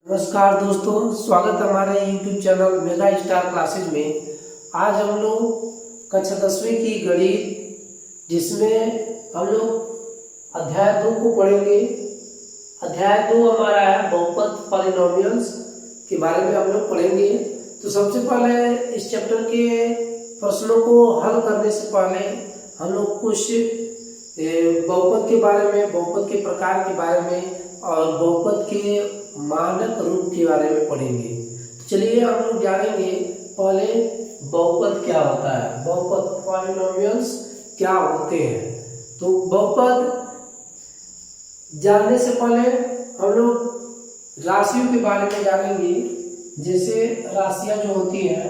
नमस्कार दोस्तों, स्वागत है हमारे YouTube channel mega star classes में। आज हम लोग कक्षा 10वीं की गणित जिसमें हम लोग अध्याय 2 को पढ़ेंगे। अध्याय 2 हमारा है बहुपद पॉलिनोमियल्स के बारे में हम लोग पढ़ेंगे। तो सबसे पहले इस चैप्टर के प्रश्नों को हल करने से पहले हम लोग कुछ बहुपद के बारे में, बहुपद के प्रकार के बारे में और बहुपद के मानक रूप के बारे में पढ़ेंगे। तो चलिए हम लोग जानेंगे पहले बहुपद क्या होता है, बहुपद पॉलिनोमियल्स क्या होते हैं। तो बहुपद जानने से पहले हम लोग राशियों के बारे में जानेंगे। जैसे राशियां जो होती है,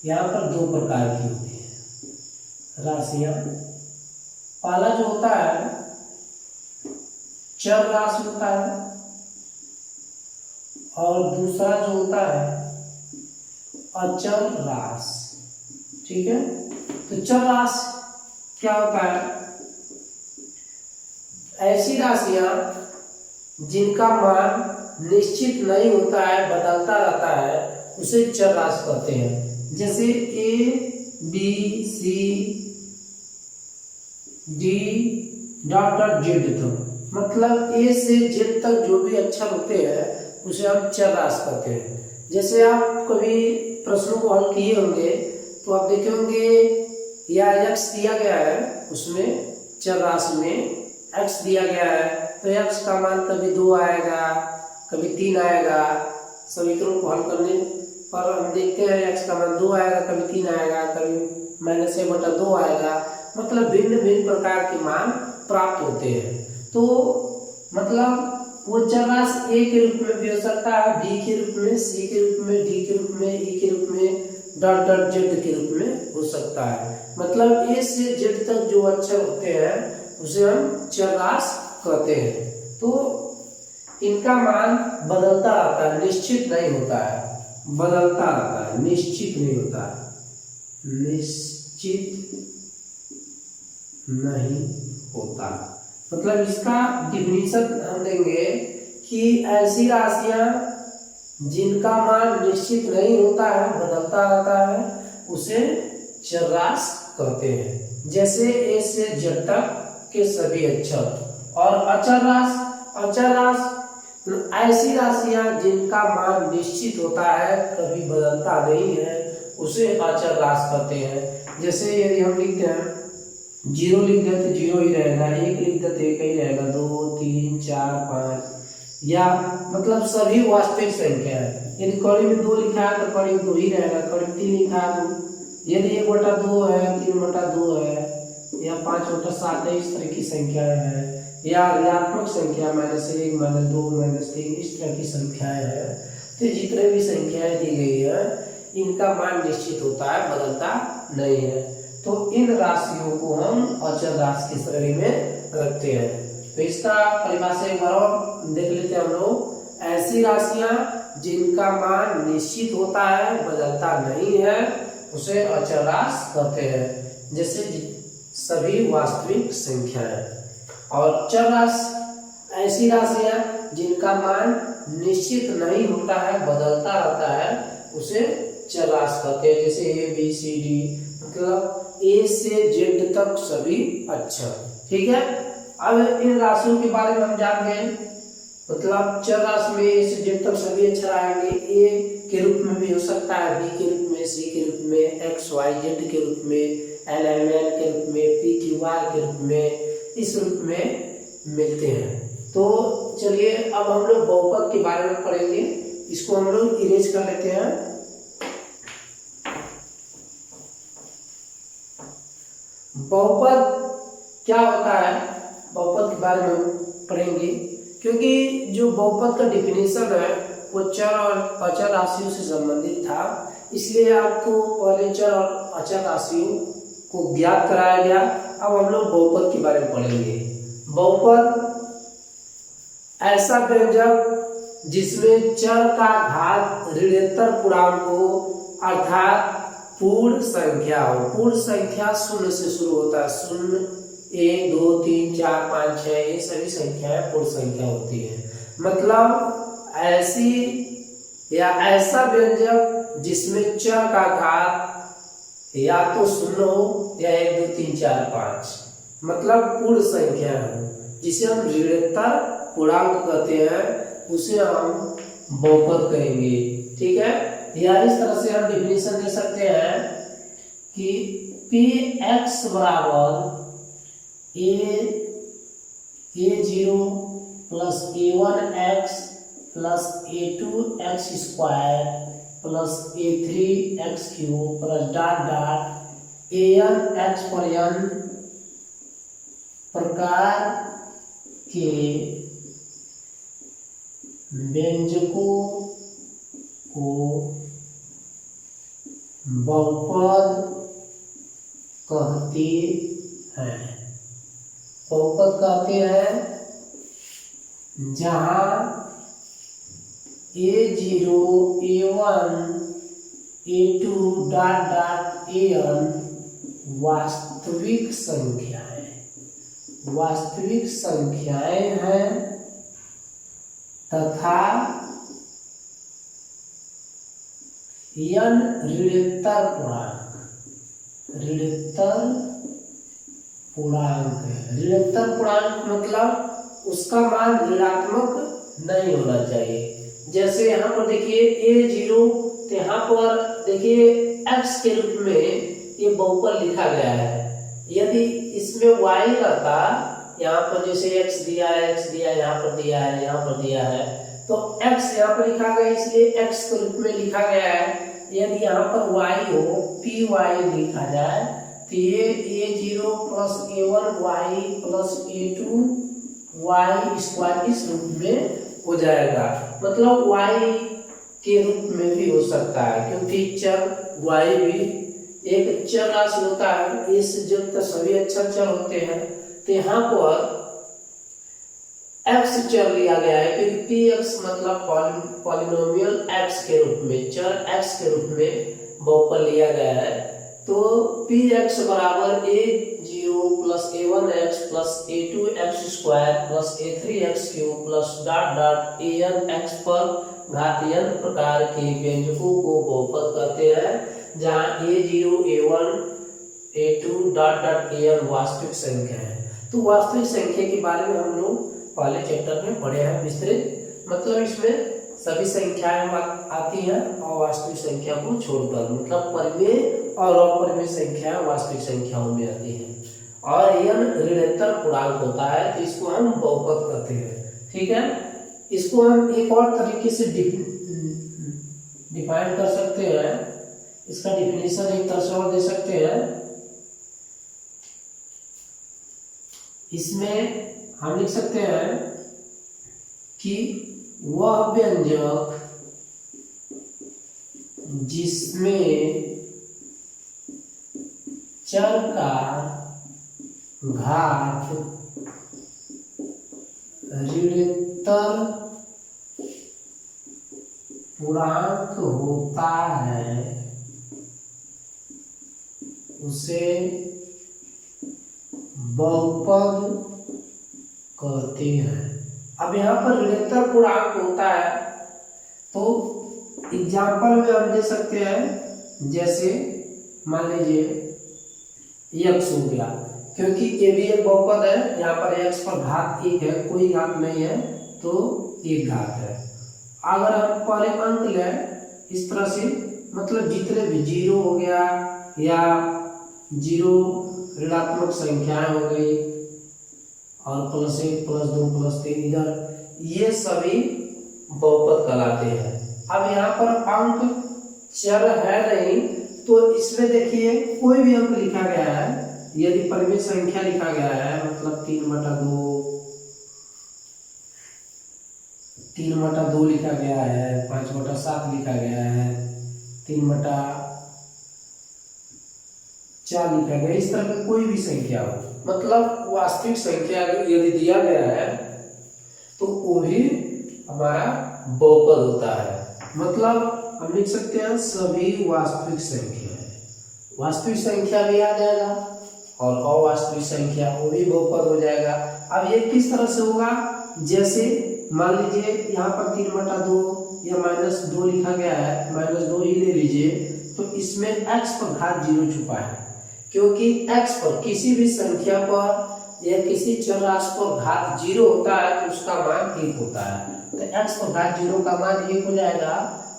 यहाँ पर 2 प्रकार की होती है राशियां। पहला जो होता है चर राशि होता है और दूसरा जो होता है अचर राशि। ठीक है, तो चर राशि क्या होता है? ऐसी राशियां जिनका मान निश्चित नहीं होता है, बदलता रहता है, उसे चर राशि कहते हैं। जैसे A B C D dot dot Z तक, मतलब A से Z तक जो भी अक्षर होते हैं उसे हम चर राशि कहते हैं। जैसे आप कभी प्रश्नों को हल किए होंगे तो आप देखे होंगे या x दिया गया है, उसमें चर राशि में x दिया गया है, तो x का मान कभी 2 आएगा, कभी 3 आएगा। समीकरणों को हल करने पर हम देखते हैं x का मान 2 आएगा, कभी 3 आएगा, कभी -a/2 आएगा। मतलब भिन्न भिन्न प्रकार के मान प्राप्त होते हैं। तो मतलब वो चर राशि A के रूप में भी हो सकता है, B के रूप में, C के रूप में, D के रूप में, E के रूप में, डॉट डॉट Z के रूप में हो सकता है। मतलब A से Z तक जो अक्षर होते हैं उसे हम चर राशि कहते हैं। तो इनका मान बदलता रहता है, निश्चित नहीं होता है, बदलता रहता है, निश्चित नहीं होता है, निश्चित नहीं होता। मतलब इसका डिफिनीशन हम देंगे कि ऐसी राशियां जिनका मान निश्चित नहीं होता है, बदलता रहता है, उसे चर राशि कहते हैं। जैसे A से Z तक के सभी अक्षर। और अचर राशि, अचर राशि ऐसी राशियां जिनका मान निश्चित होता है, कभी बदलता नहीं है, उसे अचर राशि कहते हैं। जैसे यदि हम लिखते हैं 0 लिख दे तो 0 ही रहेगा, 1 लिख दे तो 1 ही रहेगा, 2 3 4 5, या मतलब सभी वास्तविक संख्या है। यदि कड़ी में 2 लिखा है तो कड़ी में 2 ही रहेगा, कड़ी में 3 लिखा है तो यदि 1/2 है, 3/2 है, या 5/7 है, इस तरह की संख्या है, या ऋणात्मक संख्या -1 -2 -3, इस तरह की संख्याएं है। तो जितने भी संख्याएं दी गई है इनका मान निश्चित होता है, बदलता नहीं है। तो इन राशियों को हम अचर राशि की श्रेणी में रखते हैं। तो इसका परिभाषा एक बार और देख लेते हैं हम लोग। ऐसी राशियां जिनका मान निश्चित होता है, बदलता नहीं है, उसे अचर राशि कहते हैं। जैसे सभी वास्तविक संख्याएं। और चर राशि ऐसी राशियां जिनका मान निश्चित नहीं होता है, बदलता रहता है, उसे चर राशि कहते हैं। जैसे A B C D, मतलब A से Z तक सभी अक्षर। ठीक है, अब इन राशियों के बारे में हम जान गए। मतलब चर राशि में A से Z तक सभी अक्षर आएंगे। A के रूप में भी हो सकता है, B के रूप में, C के रूप में, X Y Z के रूप में, L M N के रूप में, P Q R के रूप में, इस रूप में मिलते हैं। तो चलिए अब हम लोग बहुपद के बारे में पढ़ेंगे। इसको हम लोग इरेज कर लेते हैं। बहुपद क्या होता है, बहुपद के बारे में पढ़ेंगे। क्योंकि जो बहुपद का डिफिनेशन है वो चर और अचर राशियों से संबंधित था, इसलिए आपको पहले चर और अचर राशियों को ज्ञात कराया गया। अब हम लोग बहुपद के बारे में पढ़ेंगे। बहुपद ऐसा व्यंजक जिसमें चर का घात ऋणोत्तर पूर्णांक हो, अर्थात पूर्ण संख्या हो। पूर्ण संख्या 0 से शुरू होता है, 0 1 2 3 4 5 6, ये सभी संख्याएं पूर्ण संख्या होती है। मतलब ऐसी या ऐसा व्यंजक जिसमें चर का घात या तो 0 हो या 1 2 3 4 5, मतलब पूर्ण संख्या हो, जिसे हम ऋणोत्तर पूर्णांक कहते हैं, उसे हम बहुपद कहेंगे। ठीक है, या इस तरह से हम डिफिनेशन दे सकते हैं कि px बराबर a0 plus a1x plus a2x square plus a3x cube plus dot dot an x पर n प्रकार के व्यंजकों को बहुपद कहते हैं। बहुपद कहते हैं जहां a0 a1 a2 dot dot an वास्तविक संख्याएं हैं तथा n ऋणोत्तर पूर्णांक है। ऋणोत्तर पूर्णांक मतलब उसका मान ऋणात्मक नहीं होना चाहिए। जैसे यहाँ पर देखिए a0, तो यहाँ पर देखिए x के रूप में ये बहुपद लिखा गया है। यदि इसमें y रहता, यहाँ पर जैसे x दिया है, यहाँ पर दिया है, यहाँ पर दिया है, तो x यहाँ पर लिखा गया इसलिए x के रूप में लिखा गया है। यदि यहाँ पर y हो, py लिखा जाए, तो ये a0 plus a1 y plus a2 y square इस रूप में हो जाएगा। मतलब y के रूप में भी हो सकता है, क्योंकि चर y भी एक चर राशि होता है। इस जब तक सभी अक्षर चर होते हैं, तो यहाँ पर x चर लिया गया है, क्योंकि px मतलब पॉलिनोमियल x के रूप में, चर x के रूप में बहुपद लिया गया है। तो px बराबर a0 plus a1x plus a2x square plus a3x cube plus dot dot an x पर घात n प्रकार के व्यंजकों को बहुपद कहते हैं, जहाँ a0 a1 a2 dot dot an वास्तविक संख्या है। तो वास्तविक संख्या के बारे में हम लोग पहले चैप्टर में पढ़े हैं विस्तृत। मतलब इसमें सभी संख्याएं आती हैं और वास्तविक संख्या को छोड़कर, मतलब परिमेय और अपरिमेय संख्या वास्तविक संख्याओं में आती हैं। और n ऋणोत्तर पूर्णांक होता है, तो इसको हम बहुपद कहते हैं। ठीक है, इसको हम एक और तरीके से डिफाइन कर सकते हैं। इसका डिफिनेशन एक तरह से और दे सकते हैं। इसमें हम लिख सकते हैं कि वह व्यंजक जिसमें चर का घात ऋणोत्तर पूर्णांक होता है, उसे बहुपद कहते हैं। अब यहाँ पर ऋणोत्तर पूर्णांक होता है, तो एग्जाम्पल में हम दे सकते हैं। जैसे मान लीजिए x हो गया, क्योंकि ये भी एक बहुपद है, यहाँ पर x पर घात 1 है, कोई घात नहीं है, तो 1 घात है। अगर हम पहले अंक लें इस तरह से, मतलब जितने भी 0 हो गया या 0 ऋणात्मक संख्याएं हो गई और +1 +2 +3 इधर, ये सभी बहुपद कहलाते हैं। अब यहाँ पर अंक चर है नहीं, तो इसमें देखिए कोई भी अंक लिखा गया है, यदि परिमेय संख्या लिखा गया है, मतलब 3/2 लिखा गया है, 5/7 लिखा गया है, 3/4 लिखा गया, इस तरह की कोई भी संख्या हो, मतलब वास्तविक संख्या यदि दिया गया है, तो वो भी हमारा बहुपद होता है। मतलब हम लिख सकते हैं सभी वास्तविक संख्या, वास्तविक संख्या भी आ जाएगा और अवास्तविक संख्या वो भी बहुपद हो जाएगा। अब ये किस तरह से होगा, जैसे मान लीजिए यहाँ पर 3/2 या -2 लिखा गया है, -2 ही ले लीजिए, तो इसमें x पर घात 0 छुपा है, क्योंकि x पर किसी भी संख्या पर या किसी चर राशि पर घात 0 होता है तो उसका मान 1 होता है। तो x पर घात 0 का मान 1 हो जाएगा,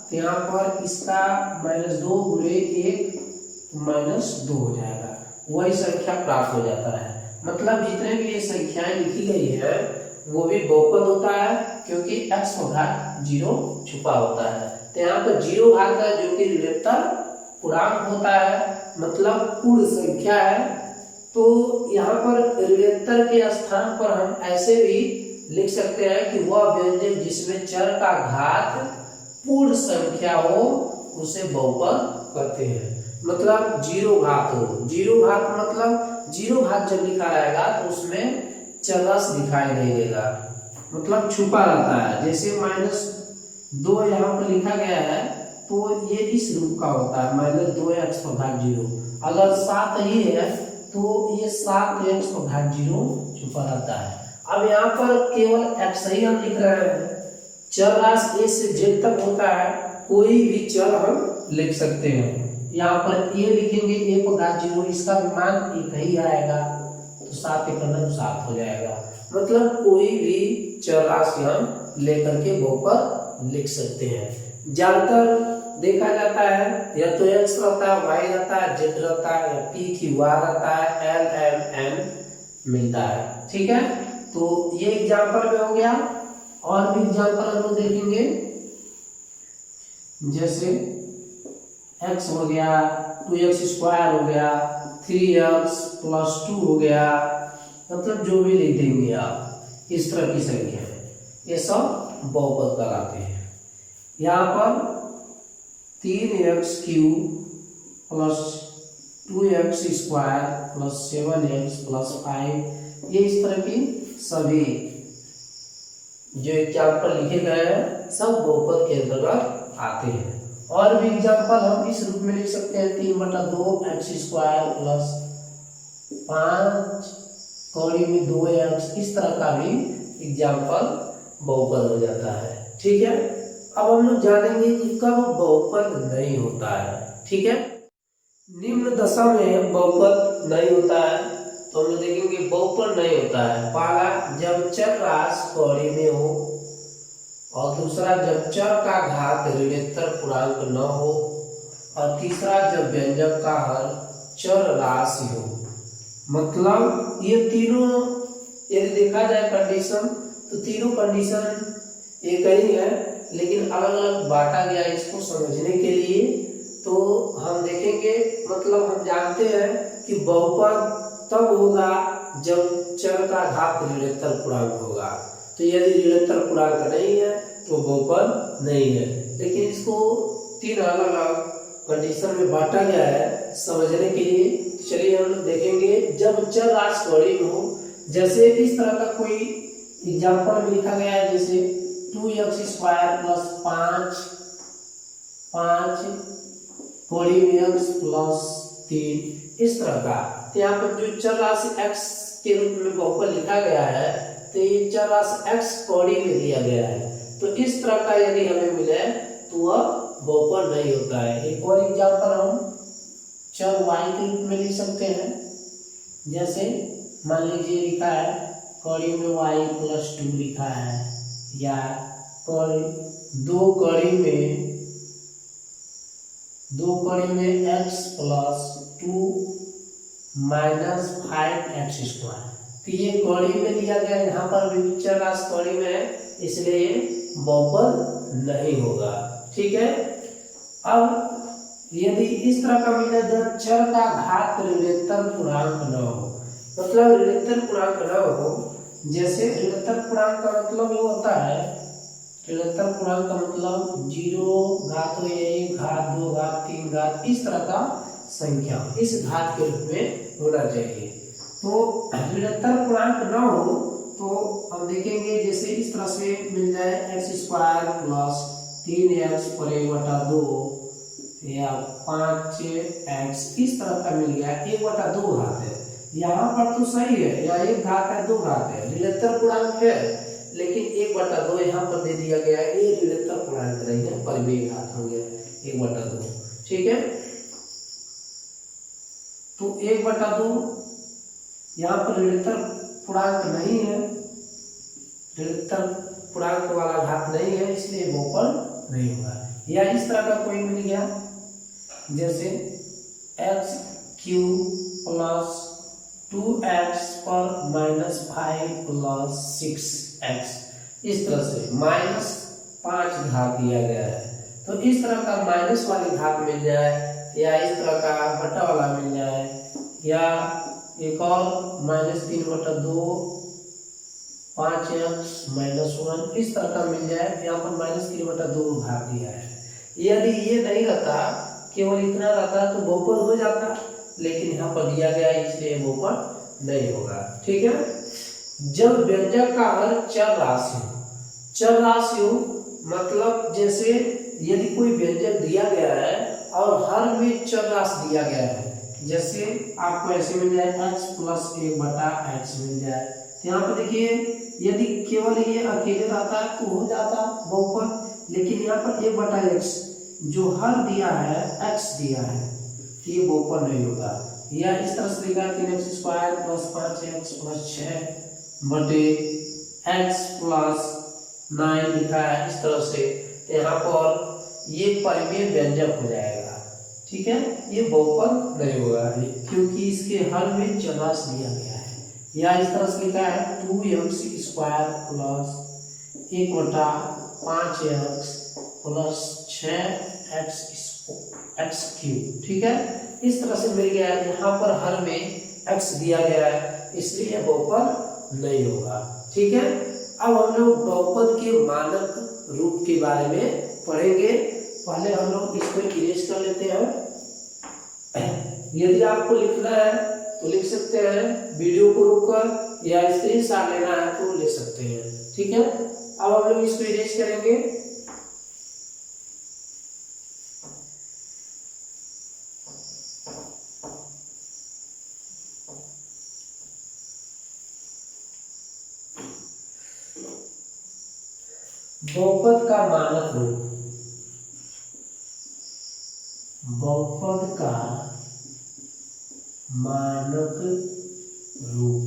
तो यहाँ पर इसका -2 गुणे 1 -2 हो जाएगा, वही संख्या प्राप्त हो जाता है। मतलब जितने भी ये संख्याएं लिखी गई है वो भी बहुपद होता है, क्योंकि x पर घात 0 छुपा होता है। तो यहाँ पर 0 घात है जो कि ऋणात्मक पूर्णांक होता है, मतलब पूर्ण संख्या है। तो यहाँ पर ऋणात्मक के स्थान पर हम ऐसे भी लिख सकते हैं कि वह व्यंजक जिसमें चर का घात पूर्ण संख्या हो उसे बहुपद कहते हैं। मतलब 0 घात हो, 0 घात मतलब 0 घात जब लिखा रहेगा तो उसमें चरराशि दिखाई नहीं देगा, मतलब छुपा रहता है। जैसे -2 यहाँ पर लिखा गया है तो ये इस रूप का होता है, -2x पर घात 0। अगर 7 ही है तो ये 7x पर घात 0 छुपा रहता है। अब यहाँ पर केवल x ही हम लिख रहे हैं, चर राशि a से z तक होता है, कोई भी चर हम लिख सकते हैं। यहाँ पर a लिखेंगे, a पर घात 0, इसका भी मान 1 ही आएगा, तो 7 × 9 7 हो जाएगा। मतलब कोई भी चर राशि हम लेकर के बहुपद लिख सकते हैं। ज्यादातर देखा जाता है या तो x रहता है, y रहता है, z रहता है, या p की y रहता है, l m n मिलता है। ठीक है, तो ये एग्जाम्पल में हो गया। और भी एग्जाम्पल हम लोग देखेंगे, जैसे x हो गया, 2x² हो गया, 3x + 2 हो गया, मतलब जो भी लिख देंगे आप, इस तरह की संख्या है, ये सब बहुपद कहलाते हैं। यहाँ पर 3x³ + 2x² + 7x + 5, ये इस तरह की सभी जो एग्जाम्पल लिखे गए हैं सब बहुपद के अंतर्गत आते हैं। और भी एग्जाम्पल हम इस रूप में लिख सकते हैं, 3/2x² + 5 कौड़ी में 2x, इस तरह का भी एग्जाम्पल बहुपद हो जाता है। ठीक है, अब हम लोग जानेंगे कि कब बहुपद नहीं होता है। ठीक है, निम्न दशा में बहुपद नहीं होता है, तो हम लोग देखेंगे बहुपद नहीं होता है। पहला, जब चर राशि कौड़ी में हो, और दूसरा जब चर का घात ऋणात्मक पूर्णांक न हो, और तीसरा जब व्यंजक का हर चर राशि हो। मतलब ये तीनों यदि देखा जाए कंडीशन, तो तीनों कंडीशन एक ही है, लेकिन अलग अलग बांटा गया इसको समझने के लिए। तो हम देखेंगे, मतलब हम जानते हैं कि बहुपद तब होगा जब चर का घात ऋणात्मक पूर्णांक होगा। तो यदि ऋणात्मक पूर्णांक नहीं है तो बहुपद नहीं है, लेकिन इसको 3 अलग अलग कंडीशन में बांटा गया है समझने के लिए। चलिए हम देखेंगे, जब चर राशि कौड़ी में हो, जैसे इस तरह का कोई एग्जाम्पल में लिखा गया है, जैसे 2x² + 5 कौड़ी में x + 3, इस तरह का। तो यहाँ पर जो चर राशि x के रूप में बहुपद लिखा गया है, तो ये चर राशि x कौड़ी में दिया गया है, तो इस तरह का यदि हमें मिले तो वह बहुपद नहीं होता है। एक और एग्जाम्पल हम चर y के रूप में लिख सकते हैं, जैसे मान लीजिए लिखा है कौड़ी में y + 2 लिखा है, या दो कौड़ी में x + 2 - 5x²। तो ये कौड़ी में दिया गया, यहाँ पर भी चर राशि कौड़ी में है, इसलिए ये बहुपद नहीं होगा। ठीक है, अब यदि इस तरह का मिले जब चर का घात ऋणात्मक पूर्णांक न हो, मतलब ऋणात्मक पूर्णांक न हो, जैसे ऋणात्मक पूर्णांक का मतलब ये होता है, ऋणात्मक पूर्णांक का मतलब 0 घात 1 घात 2 घात 3 घात, इस तरह का संख्या इस घात के रूप में होना चाहिए। तो ऋणात्मक पूर्णांक न हो तो हम देखेंगे, जैसे इस तरह से मिल जाए x² + 3x / 1/2 या 5x, इस तरह का मिल गया, 1/2 घात है। यहाँ पर तो सही है, या 1 घात है 2 घात है, ऋणात्मक पूर्णांक है, लेकिन 1/2 यहाँ पर दे दिया गया है, ये ऋणात्मक पूर्णांक नहीं है, परिमेय घात हो गया 1/2। ठीक है, तो 1/2 यहाँ पर ऋणात्मक पूर्णांक नहीं है, ऋणात्मक पूर्णांक वाला घात नहीं है, इसलिए बहुपद नहीं होगा। या इस तरह का कोई मिल गया, जैसे x³ + 2x पर -5 + 6x, इस तरह से -5 घात दिया गया है। तो इस तरह का माइनस वाली घात मिल जाए, या इस तरह का बटा वाला मिल जाए, या एक और -3/2 5x - 1 इस तरह का मिल जाए। यहाँ पर -3/2 घात दिया है। यदि ये नहीं रहता, केवल इतना रहता तो बहुपद हो जाता, लेकिन यहाँ पर दिया गया है, इसलिए बहुपद नहीं होगा। ठीक है, जब व्यंजक का हर चर राशि हो, चर राशि हो मतलब जैसे यदि कोई व्यंजक दिया गया है और हर में चर राशि दिया गया है, जैसे आपको ऐसे मिल जाए x + 1/x मिल जाए, तो यहाँ पर देखिए यदि केवल ये अकेले रहता तो हो जाता बहुपद, लेकिन यहाँ पर 1/x जो हर दिया है x दिया है, तो ये बहुपद नहीं होगा। या इस तरह से लिखा 3x² + 5x + 6/x + 9 लिखा है इस तरह से, तो यहाँ पर ये परिमेय व्यंजक हो जाएगा। ठीक है, ये बहुपद नहीं होगा क्योंकि इसके हर में चर राशि दिया गया है। या इस तरह से लिखा है 2x² + 1/5x + 6x³। ठीक है, इस तरह से मिल गया है। यहाँ पर हर में x दिया गया है, इसलिए बहुपद नहीं होगा। ठीक है, अब हम लोग बहुपद के मानक रूप के बारे में पढ़ेंगे। पहले हम लोग इसको इरेज कर लेते हैं। यदि आपको लिखना है तो लिख सकते हैं, वीडियो को रोककर, या स्क्रीनशॉट लेना है तो ले सकते हैं। ठीक है, अब हम लोग इसको इरेज करेंगे। बहुपद का मानक रूप, बहुपद का मानक रूप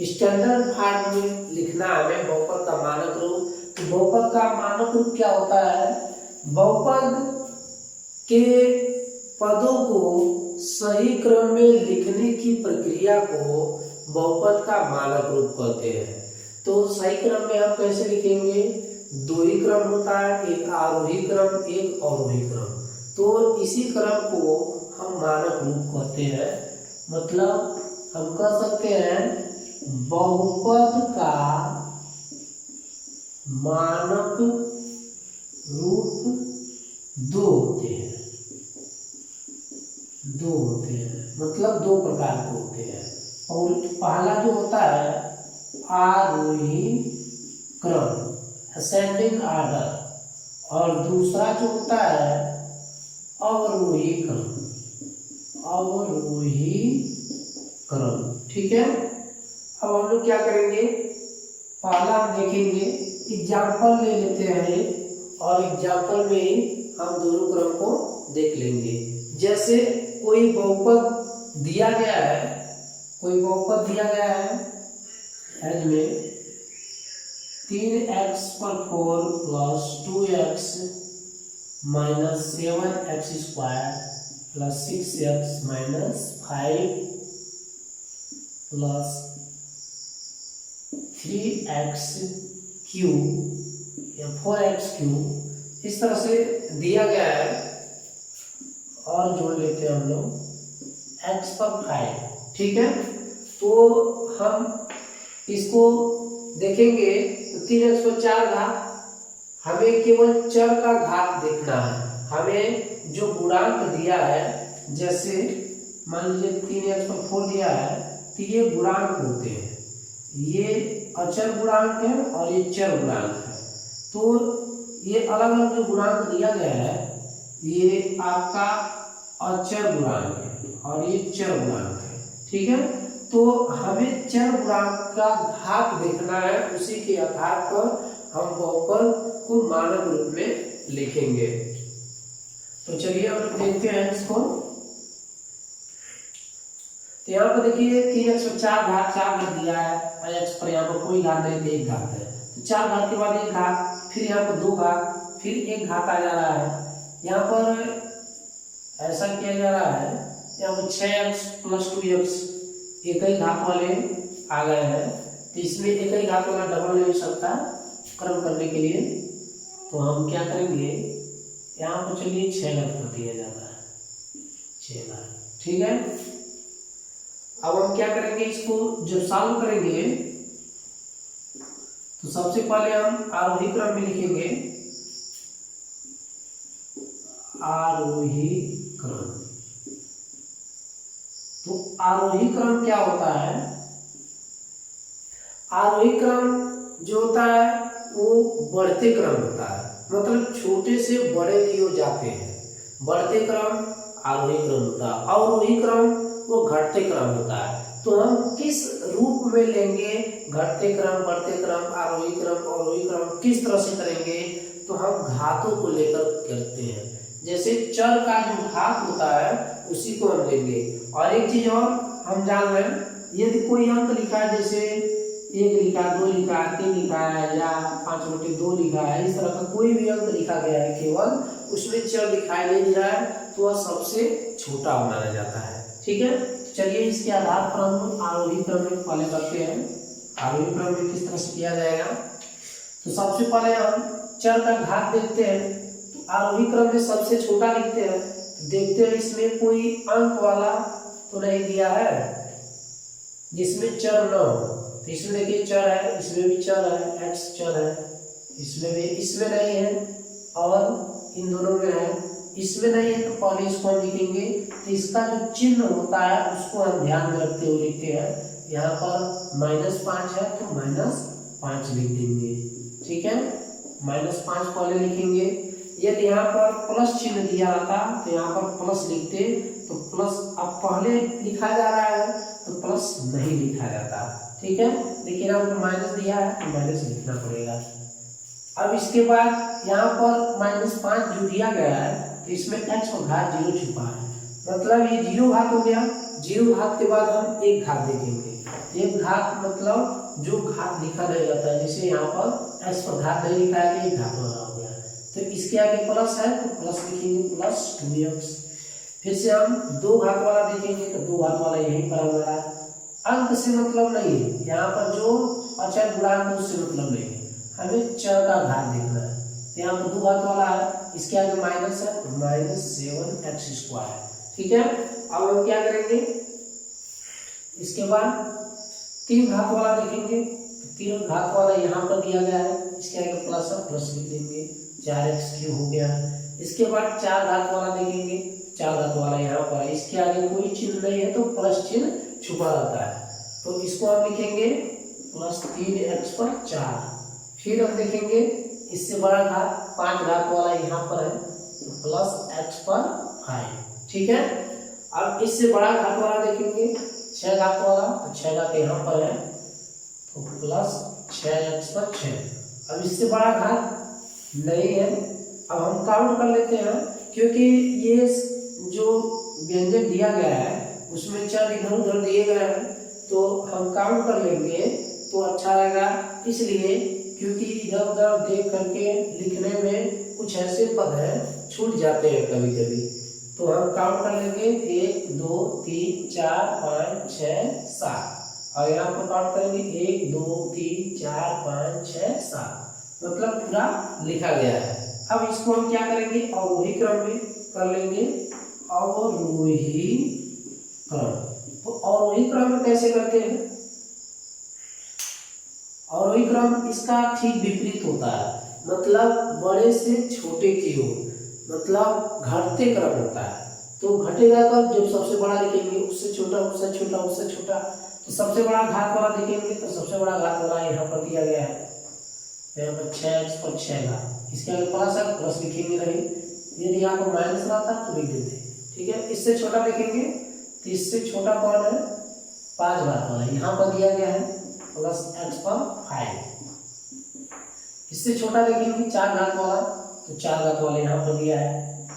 स्टैंडर्ड फॉर्म में लिखना है हमें बहुपद का मानक रूप। तो बहुपद का मानक रूप क्या होता है? बहुपद के पदों को सही क्रम में लिखने की प्रक्रिया को बहुपद का मानक रूप कहते हैं। तो सही क्रम में हम कैसे लिखेंगे? दो ही क्रम होता है, एक आरोही क्रम, एक अवरोही क्रम। तो इसी क्रम को हम मानक रूप कहते हैं। मतलब हम कह सकते हैं बहुपद का मानक रूप दो होते हैं, मतलब दो प्रकार के होते हैं। और पहला जो होता है आरोही क्रम, असेंडिंग ऑर्डर, और दूसरा जो होता है अवरोही क्रम, अवरोही क्रम। ठीक है, अब हम लोग क्या करेंगे? पहला हम देखेंगे, एग्जाम्पल ले लेते हैं और एग्जाम्पल में हम दोनों क्रम को देख लेंगे। जैसे कोई बहुपद दिया गया है, कोई बहुपद दिया गया है में 3x/4 + 2x - 7x² + 6x - 5 + 3x³ या 4x³ इस तरह से दिया गया है। और जोड़ लेते हैं हम लोग x/5। ठीक है, तो हम इसको देखेंगे तो 3x को 4 घात, हमें केवल चर का घात देखना है। हमें जो गुणांक दिया है, जैसे मान लीजिए 3x/4 दिया है, तो ये गुणांक होते हैं, ये अचर गुणांक है और ये चर गुणांक है। तो ये अलग अलग जो गुणांक दिया गया है, ये आपका अचर गुणांक है और ये चर गुणांक है। ठीक है, तो हमें चर गुणांक का घात देखना है, उसी के आधार पर हम बहुपद को मानक रूप में लिखेंगे। तो चलिए हम लोग देखते हैं इसको। तो यहाँ पर देखिए 3x पर 4 घात 4 घात दिया है, x पर यहाँ पर कोई घात नहीं, तो 1 घात है। तो 4 घात के बाद 1 घात, फिर यहाँ पर 2 घात, फिर 1 घात आ जा रहा है। यहाँ पर ऐसा किया जा रहा है, यहाँ पर 6x + 2x एक ही घात वाले आ गए हैं, तो इसमें एक ही घात वाला डबल नहीं हो सकता क्रम करने के लिए। तो हम क्या करेंगे, यहाँ पर चलिए 6 घात कर दिया जाता है, 6 घात, ठीक है। अब हम क्या करेंगे, इसको जब सॉल्व करेंगे तो सबसे पहले हम आरोही क्रम में लिखेंगे, आरोही क्रम। तो आरोही क्रम क्या होता है, आरोही क्रम जो होता है वो बढ़ते क्रम होता है, मतलब छोटे से बड़े की ओर जाते हैं। बढ़ते क्रम आरोही क्रम होता है, अवरोही क्रम वो घटते क्रम होता है। तो हम किस रूप में लेंगे, घटते क्रम, बढ़ते क्रम, आरोही क्रम, अवरोही क्रम, किस तरह से करेंगे, तो हम घातों को लेकर करते हैं। जैसे चर का जो घात होता है उसी को हम लेंगे। और एक चीज और हम जान रहे हैं, यदि कोई अंक लिखा है, जैसे 1 लिखा, 2 लिखा, 3 लिखा है, या 5/2 लिखा है, इस तरह का कोई भी अंक लिखा गया है, केवल उसमें चर दिखाई नहीं दे रहा है, तो वह सबसे छोटा माना जाता है, ठीक है। चलिए इसके आधार पर हम आरोही क्रम में पहले करते हैं। आरोही क्रम में किस तरह से किया जाएगा, तो सबसे पहले हम चर का घात देखते हैं। तो आरोही क्रम में सबसे छोटा लिखते हैं, तो देखते हैं इसमें कोई अंक वाला तो नहीं दिया है जिसमें चर न हो। तो इसमें देखिए चर है, इसमें भी चर है, x चर है, इसमें भी, इसमें नहीं है, और इन दोनों में है, इसमें नहीं है। तो पहले इसको हम लिखेंगे, तो इसका जो चिन्ह होता है उसको हम ध्यान में रखते हुए लिखते हैं। यहाँ पर -5 है तो -5 लिख देंगे, ठीक है, -5 पहले लिखेंगे। यदि यहाँ पर प्लस चिन्ह दिया रहता तो यहाँ पर प्लस लिखते, तो प्लस अब पहले लिखा जा रहा है तो प्लस नहीं लिखा जाता, ठीक है। लेकिन अब माइनस दिया है तो माइनस लिखना पड़ेगा। अब इसके बाद यहाँ पर -5 जो दिया गया है, तो इसमें x का घात 0 छुपा है, मतलब ये 0 घात हो गया। 0 घात के बाद हम 1 घात देखेंगे। 1 घात मतलब जो घात लिखा नहीं जाता है, जैसे यहाँ पर x पर घात नहीं लिखा है, 1 घात वाला हो गया। तो इसके आगे प्लस है तो प्लस लिखेंगे, +2x। फिर से हम 2 घात वाला देखेंगे, तो 2 घात वाला यहीं पर हमारा अंक से मतलब नहीं है, यहाँ पर जो अचर गुणांक उससे मतलब नहीं है, हमें चर का घात देखना है। तो यहाँ पर 2 घात वाला है, इसके आगे माइनस है, -7x², ठीक है। अब हम क्या करेंगे, इसके बाद 3 घात वाला देखेंगे। 3 घात वाला यहाँ पर दिया गया है, इसके आगे प्लस है, प्लस लिख देंगे, 4x³ हो गया। इसके बाद 4 घात वाला देखेंगे, 4 घात वाला यहाँ पर है, इसके आगे कोई चिन्ह नहीं है तो प्लस चिन्ह छुपा रहता है, तो इसको हम लिखेंगे +3x/4। फिर हम देखेंगे इससे बड़ा घात 5 घात वाला यहाँ पर है, तो +x/5, ठीक है। अब इससे बड़ा घात वाला देखेंगे 6 घात वाला, तो 6 घात यहाँ पर है, तो +6x/6। अब इससे बड़ा घात नहीं है। अब हम काउंट कर लेते हैं, क्योंकि ये जो व्यंजक दिया गया है उसमें चर इधर उधर दिए गए हैं, तो हम काउंट कर लेंगे तो अच्छा रहेगा। इसलिए क्योंकि इधर उधर देख करके लिखने में कुछ ऐसे पद हैं छूट जाते हैं कभी कभी, तो हम काउंट कर लेंगे 1 2 3 4 5 6 7, और यहाँ पर काउंट करेंगे 1 2 3 4 5 6 7, मतलब पूरा लिखा गया है। अब इसको हम क्या करेंगे, अवरोही क्रम में कर लेंगे, अवरोही क्रम। तो अवरोही क्रम में कैसे करते हैं, अवरोही क्रम इसका ठीक विपरीत होता है, मतलब बड़े से छोटे की ओर, मतलब घटते क्रम होता है। तो घटेगा कब, जब सबसे बड़ा लिखेंगे, उससे छोटा, उससे छोटा, उससे छोटा। तो सबसे बड़ा घात वाला देखेंगे, तो सबसे बड़ा घात वाला यहाँ पर दिया गया है, यहाँ पर 6x/6, इसके आगे प्लस है, प्लस लिखेंगे नहीं, यदि यहाँ पर माइनस रहता तो लिख देते, ठीक है। इससे छोटा देखेंगे, तो इससे छोटा कौन है, 5 घात वाला यहाँ पर दिया गया है प्लस एक्स पर 5। इससे छोटा देखेंगे 4 घात वाला, तो 4 घात वाला यहाँ पर दिया है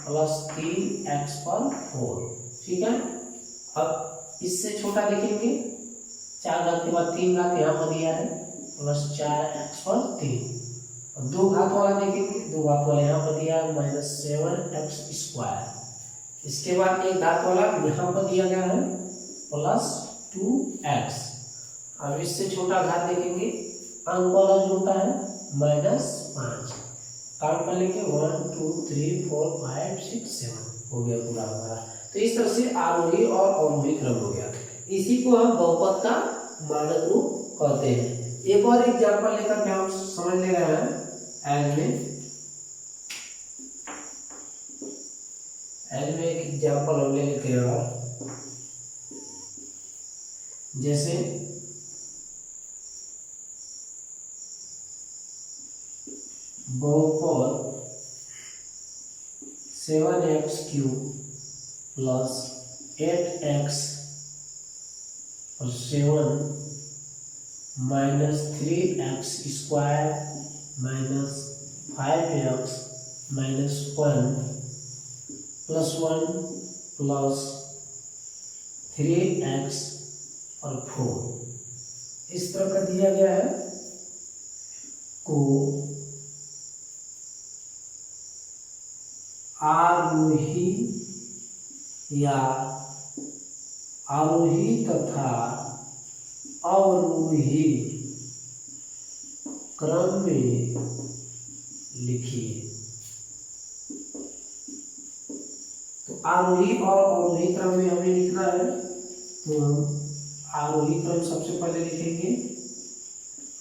प्लस 3x पर 4। ठीक है, अब इससे छोटा देखेंगे 4 घात के बाद 3 घात यहाँ पर दिया है प्लस 4x पर 3। अब 2 घात वाला देखेंगे, 2 घात वाला यहाँ पर दिया है -7x²। इसके बाद 1 घात वाला यहाँ पर दिया गया है प्लस 2x। अब इससे छोटा घात देखेंगे, अंक वाला जो होता है -5। काउंट कर लेंगे 1 2 3 4 5 6 7 हो गया पूरा हमारा। तो इस तरह से आरोही और अवरोही क्रम हो गया। इसी को हम बहुपद का मानक रूप कहते हैं। एक और एग्जांपल लेकर के हम समझ ले रहे हैं। एज में एक एग्जांपल हम ले लेते हैं और जैसे बहुपद 7x³ प्लस 8x और 7 -3x² minus 5x -1 plus 1 plus 3x और 4 इस तरह का दिया गया है को आरोही या आरोही तथा अवरोही क्रम में लिखिए। तो आरोही और अवरोही क्रम में हमें लिखना है, तो हम आरोही क्रम सबसे पहले लिखेंगे।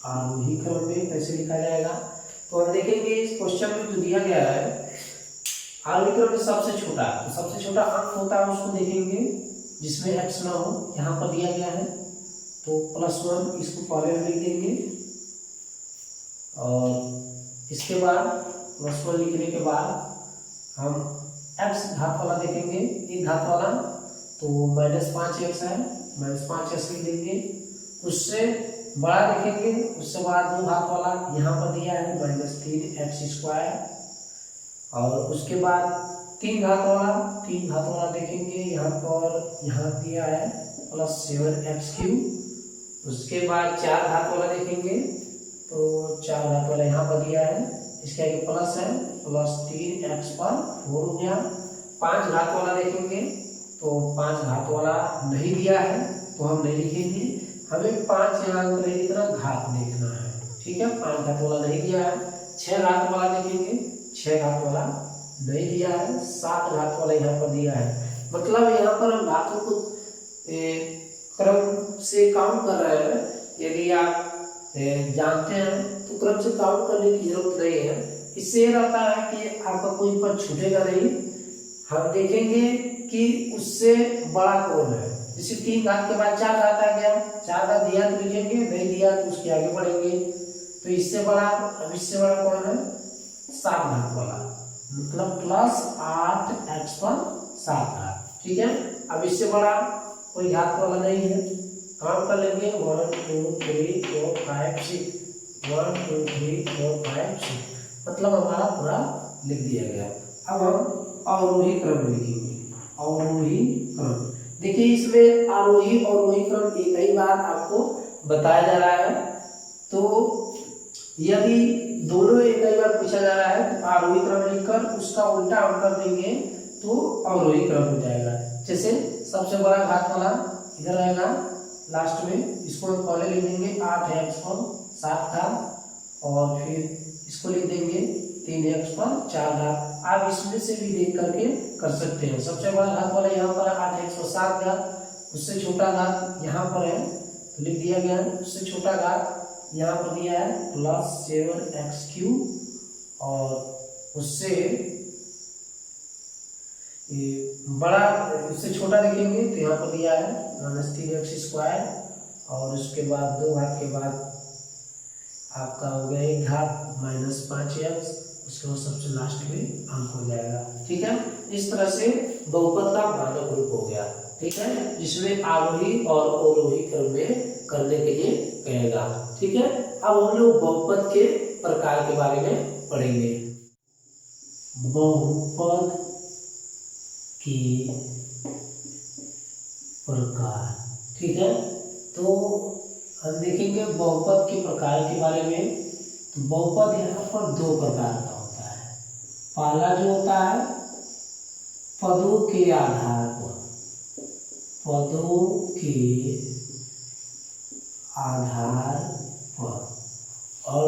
आरोही क्रम में कैसे लिखा जाएगा, तो हम देखेंगे इस क्वेश्चन में जो दिया गया है आरोही क्रम में सबसे छोटा, तो सबसे छोटा अंक होता है उसको देखेंगे जिसमें x ना हो, यहाँ पर दिया गया है तो +1 इसको पहले लिख देंगे और इसके बाद +1 लिखने के बाद हम x घात वाला देखेंगे, एक घात वाला तो -5x है, -5x लिख देंगे। उससे बड़ा देखेंगे, उससे बाद 2 घात वाला यहाँ पर दिया है -3x² और उसके बाद 3 घात वाला देखेंगे यहाँ पर, यहाँ दिया है +7x³। उसके बाद 4 घात वाला देखेंगे तो 4 घात वाला यहाँ पर दिया है, इसके आगे प्लस है +3x पर 4 हो गया। 5 घात वाला देखेंगे तो 5 घात वाला नहीं दिया है तो हम नहीं लिखेंगे, हमें 5 यहाँ नहीं लिखना, घात देखना है। ठीक है, 5 घात वाला नहीं दिया है। 6 घात वाला देखेंगे, 6 घात वाला नहीं दिया है। 7 घात वाला यहाँ पर दिया है, मतलब यहाँ पर हम घातों को क्रम से काउंट कर रहे हैं। यदि आप जानते हैं तो क्रम से काउंट करने की जरूरत नहीं है। इससे ये रहता है कि आपका कोई पद छूटेगा नहीं। हम देखेंगे कि उससे बड़ा कौन है। जैसे 3 घात के बाद 4 घात आ गया, 4 घात दिया तो लिखेंगे, नहीं दिया तो उसके आगे बढ़ेंगे। तो इससे बड़ा, अब इससे बड़ा कौन है, 7 घात वाला, मतलब +8x पर 7 घात। ठीक है, अब इससे बड़ा कोई घात वाला नहीं है, काउंट कर लेंगे 1 2 3 4 5 6 1 2 3 4 5 6, मतलब हमारा पूरा लिख दिया गया। अब हम अवरोही क्रम लिखेंगे। अवरोही क्रम देखिए, इसमें आरोही अवरोही क्रम एक ही बार आपको बताया जा रहा है। तो यदि दोनों एक ही बार पूछा जा रहा है तो आरोही क्रम लिखकर उसका उल्टा हम कर देंगे तो अवरोही क्रम हो जाएगा। जैसे सबसे बड़ा घात वाला इधर रहेगा लास्ट में, इसको हम पहले लिख देंगे 8x पर 7 घात और फिर इसको लिख देंगे 3x पर 4 घात। आप इसमें से भी देख करके कर सकते हैं। सबसे बड़ा घात वाला यहाँ पर 8x पर 7 घात, उससे छोटा घात यहाँ पर है तो लिख दिया गया है। उससे छोटा घात यहाँ पर दिया है +7x³ और उससे बड़ा, उससे छोटा देखेंगे तो यहाँ पर दिया है -3x² और उसके बाद 2 घात के बाद आपका हो गया 1 घात -5x, उसके बाद सबसे लास्ट में अंक हो जाएगा। ठीक है, इस तरह से बहुपद का मानक रूप हो गया। ठीक है, जिसमें आरोही और अवरोही क्रम में करने के लिए कहेगा। ठीक है, अब हम लोग बहुपद के प्रकार के बारे में पढ़ेंगे। बहुपद के प्रकार, ठीक है, तो हम देखेंगे बहुपद के प्रकार के बारे में। तो बहुपद यहाँ पर दो प्रकार का होता है। पहला जो होता है पदों के आधार पर, पदों के आधार पर, और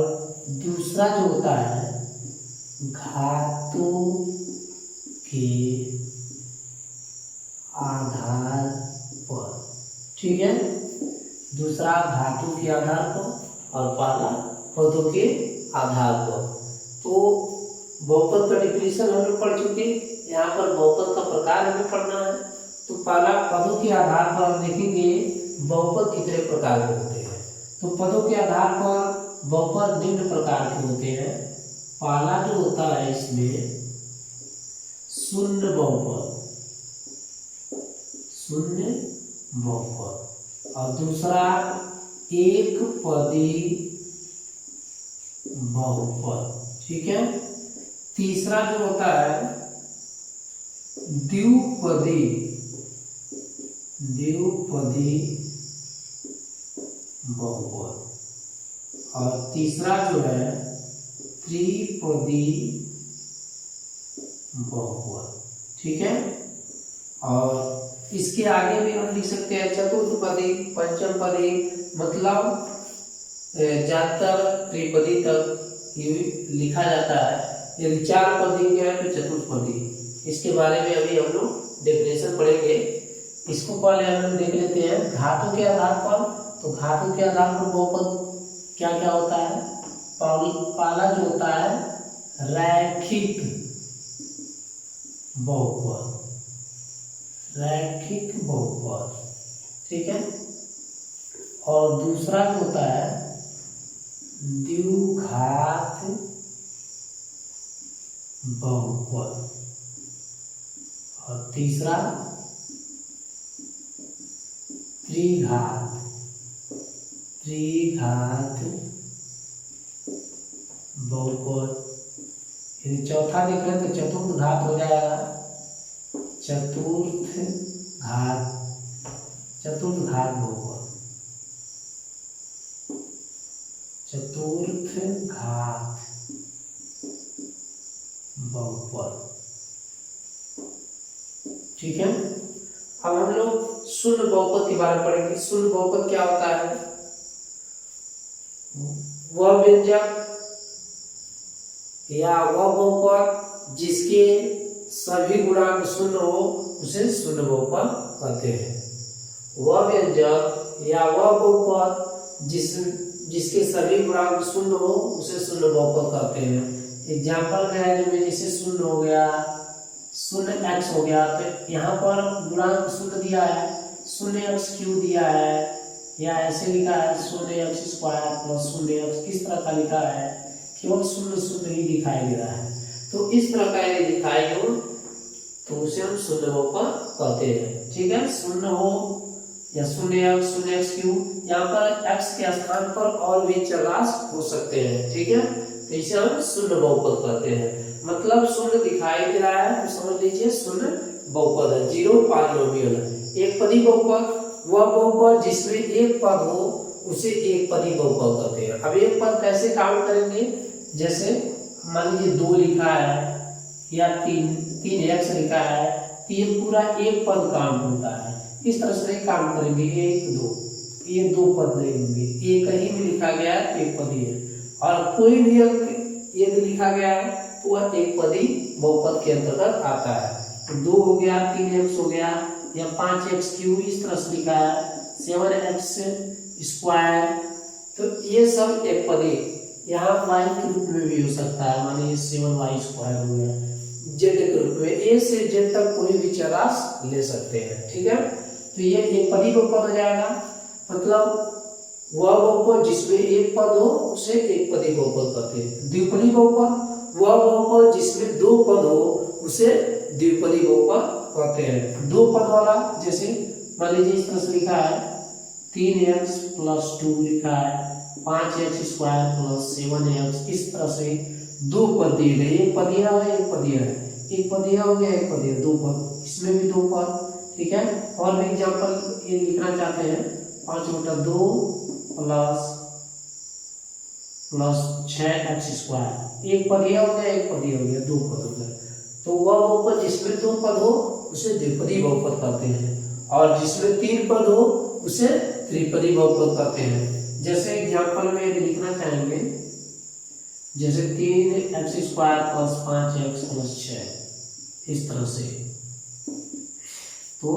दूसरा जो होता है घातों के आधार पर। ठीक है, दूसरा धातु के आधार पर और पहला पदों के आधार पर। तो बहुपद का डिफिनेशन हम लोग पढ़ चुके, यहाँ पर बहुपद का प्रकार हमें पढ़ना है। तो पहला पदों के आधार पर हम देखेंगे बहुपद कितने प्रकार के होते हैं। तो पदों के आधार पर बहुपद निम्न प्रकार के होते हैं। पहला जो होता है इसमें शून्य बहुपद, शून्य बहुपद, और दूसरा एक पदी बहुपद। ठीक है, तीसरा जो होता है द्विपदी, द्विपदी बहुपद, और तीसरा जो है त्रिपदी बहुपद। ठीक है, और इसके आगे भी हम लिख सकते हैं चतुर्थपदी, पंचमपदी, मतलब ज्यादातर त्रिपदी तक ये लिखा जाता है। यदि चार पदी क्या है तो चतुर्थपदी। इसके बारे में अभी हम लोग डेफिनेशन पढ़ेंगे। इसको पहले हम लोग देख लेते हैं धातु के आधार पर। तो धातु के आधार पर बहुपद क्या क्या होता है। पहला जो होता है रैखिक बहुपद, रैखिक बहुपद। ठीक है, और दूसरा जो होता है द्विघात बहुपद, और तीसरा त्रिघात, त्रिघात बहुपद। यदि चौथा देख रहे हैं तो चतुर्थ घात हो जाएगा, चतुर्थ घात, चतुर्थ घात बहुपद, चतुर्थ घात बहुपद। ठीक है, अब हम लोग शून्य बहुपद के बारे में पढ़ेंगे। शून्य बहुपद क्या होता है। वह व्यंजक या वह बहुपद जिसके सभी गुणांक शून्य हो उसे शून्य बहुपद कहते हैं। वह व्यंजक या वह बहुपद जिसके सभी गुणांक शून्य हो उसे शून्य बहुपद कहते हैं। एग्जाम्पल में है जैसे शून्य हो गया, शून्य एक्स हो गया, तो यहाँ पर गुणांक शून्य दिया है, शून्य एक्स क्यू दिया है, या ऐसे लिखा है शून्य एक्स स्क्वायर प्लस शून्य एक्स, किस तरह का लिखा है, केवल शून्य शून्य ही दिखाई दे रहा है। तो इस तरह का यदि दिखाई हो तो उसे हम शून्य बहुपद कहते हैं। ठीक है, शून्य हो या शून्य एक्स क्यू, यहाँ पर एक्स के स्थान पर और भी चरराशि हो सकते हैं। ठीक है, तो इसे हम शून्य बहुपद कहते हैं। मतलब शून्य दिखाई दे रहा है तो समझ लीजिए शून्य बहुपद है, जीरो पॉलिनोमियल है। एक पदी बहुपद वह बहुपद जिसमें एक पद हो उसे एक पदी बहुपद कहते हैं। अब एक पद कैसे काउंट करेंगे, जैसे मान लीजिए 2 लिखा है या 3 एक्स लिखा है, तो ये पूरा एक पद काउंट होता है। इस तरह से काउंट करेंगे 1 2, ये 2 पद नहीं होंगे, एक ही में लिखा गया है तो एक पदी है, और कोई भी अंक यदि लिखा गया है तो वह एक पदी बहुपद के अंतर्गत आता है। तो 2 हो गया, 3 एक्स हो गया, या 5 एक्स क्यू इस तरह से लिखा है, 7 एक्स स्क्वायर, तो ये सब एक पदी। यहाँ y के रूप में भी हो सकता है, मानिए 7y स्क्वायर हो गया, z के रूप में, a से z तक कोई भी चरराशि ले सकते हैं। ठीक है, तो ये एक पदी बहुपद हो जाएगा। मतलब वह बहुपद जिसमें एक पद हो उसे एक पदी बहुपद कहते हैं। द्विपदी बहुपद वह बहुपद जिसमें 2 पद हो उसे द्विपदी बहुपद कहते हैं। दो पद वाला, जैसे मान लीजिए इस तरह से लिखा है 3x + 2 लिखा है, 5x² + 7x, इस तरह से दो पद दिए गए, एक पद दिया है, एक पद दिया है, एक पद दिया हो गया, एक पद दिया, दो पद, इसमें भी दो पद। ठीक है, और भी एग्जांपल ये लिखना चाहते हैं 5/2 प्लस 6x², एक पद दिया हो गया, एक पद दिया हो गया, दो पद हो गया। तो वह बहुपद जिसमें दो पद हो उसे द्विपदी बहुपद कहते हैं, और जिसमें तीन पद हो उसे त्रिपदी बहुपद कहते हैं। जैसे एग्जांपल में यदि लिखना चाहेंगे, जैसे 3x² + 5x + 6, इस तरह से, तो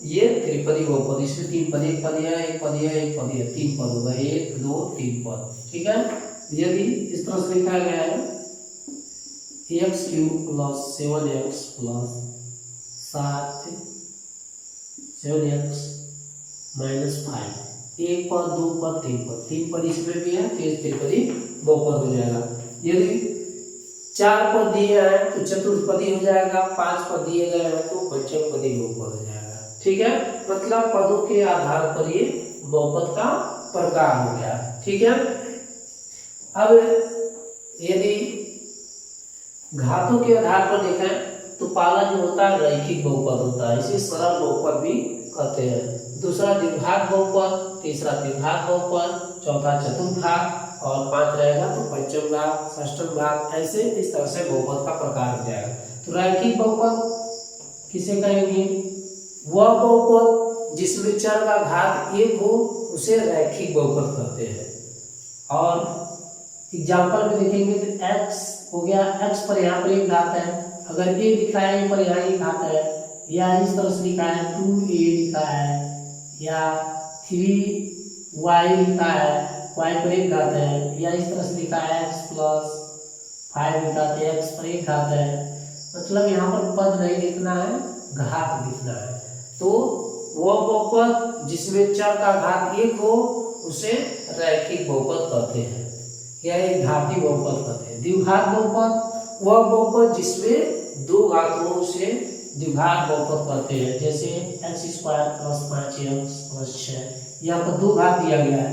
ये त्रिपदी बहुपद, इसमें तीन पद, एक पद या एक पद या एक पद या तीन पद होगा, 1 2 3 पद। ठीक है, यदि इस तरह से लिखा गया है x³ + 7x + 7x - 5, एक पद, दो पद, तीन पद इसमें भी है, तो त्रिपदी बहुपद हो जाएगा। यदि चार पद दिए हैं तो चतुर्पदी हो जाएगा, 5 पद दिए गए हैं तो पंचमपदी बहुपद हो जाएगा। ठीक है, मतलब पदों के आधार पर ये बहुपद का प्रकार हो गया। ठीक है, अब यदि घातों के आधार पर देखें तो पहला जो होता है रैखिक बहुपद होता है, इसे सरल बहुपद भी कहते हैं। दूसरा द्विघात बहुपद, तीसरा त्रिघात बहुपद, चौथा चतुर्घात, और 5 रहेगा तो पंचम घात, षष्ठम घात, ऐसे इस तरह से बहुपद का प्रकार हो जाएगा। तो रैखिक बहुपद किसे कहेंगे? वह बहुपद जिसमें चर का घात 1 हो उसे रैखिक बहुपद कहते हैं। और एग्जाम्पल में देखेंगे तो x हो गया, x पर यहाँ पर एक घात है, अगर ये लिखा है पर यहाँ एक घात है, या इस तरह से लिखा है 2a लिखा है, या 3y लिखा है, y पर एक घात है, या इस तरह से लिखा है x + 5 लिखा है, x पर एक घात है, मतलब यहाँ पर पद नहीं लिखना है, घात लिखना है। तो वह बहुपद जिसमें चर का घात 1 हो उसे रैखिक बहुपद कहते हैं, या एक घाती बहुपद कहते हैं। द्विघात बहुपद वह बहुपद जिसमें दो घात हो उसे द्विघात बहुपद कहते हैं। जैसे x² + 5x + 6, यहाँ पर दो घात दिया गया है,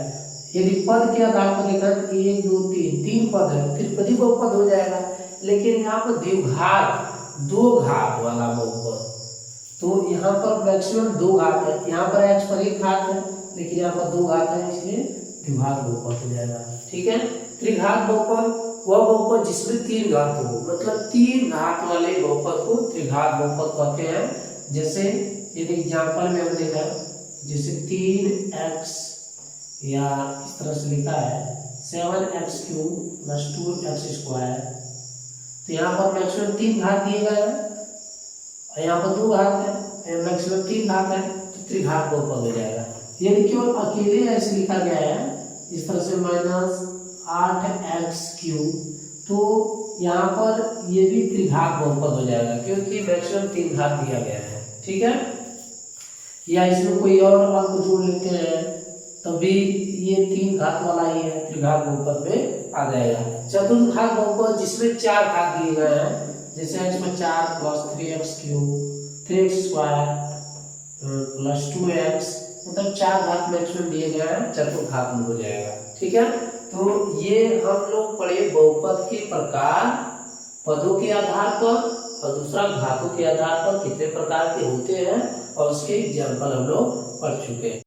यदि पद के आधार पर देखा तो 1 2 3 तीन पद है, त्रिपदी बहुपद हो जाएगा। लेकिन यहाँ पर द्विघात दो घात वाला बहुपद, तो यहाँ पर मैक्सिमम दो घात है, यहाँ पर x पर एक घात है लेकिन यहाँ पर दो घात है, इसलिए द्विघात बहुपद हो जाएगा। ठीक है, त्रिघात बहुपद वह बहुपद जिसमें तीन घात हो, मतलब तीन घात वाले बहुपद को त्रिघात बहुपद कहते हैं। जैसे यदि एग्जांपल में हम देखा, जैसे 3x, या इस तरह से लिखा है 7x³ + 2x², तो यहाँ पर मैक्सिमम तीन घात दिए गए हैं, और यहाँ पर दो घात है, मैक्सिमम तीन घात है, तो त्रिघात बहुपद हो जाएगा। यदि केवल अकेले ऐसे लिखा गया है इस तरह से -8x³, तो यहाँ पर ये भी त्रिघात बहुपद हो जाएगा, क्योंकि मैक्सिमम तीन घात दिया गया है। ठीक है, या इसमें कोई और अंक जोड़ लेते हैं तभी ये तीन घात वाला ही है, त्रिघात बहुपद में आ जाएगा। चतुर्घात बहुपद जिसमें चार घात दिए गए हैं, जैसे x में 4 + 3x³ 3x² + 2x, मतलब चार घात मैक्सिमम दिए गए हैं, चतुर्घात में हो जाएगा। ठीक है, तो ये हम लोग पढ़े बहुपद के प्रकार पदों के आधार पर, और दूसरा घातों के आधार पर कितने प्रकार के होते हैं, और उसके एग्जाम्पल हम लोग पढ़ चुके हैं।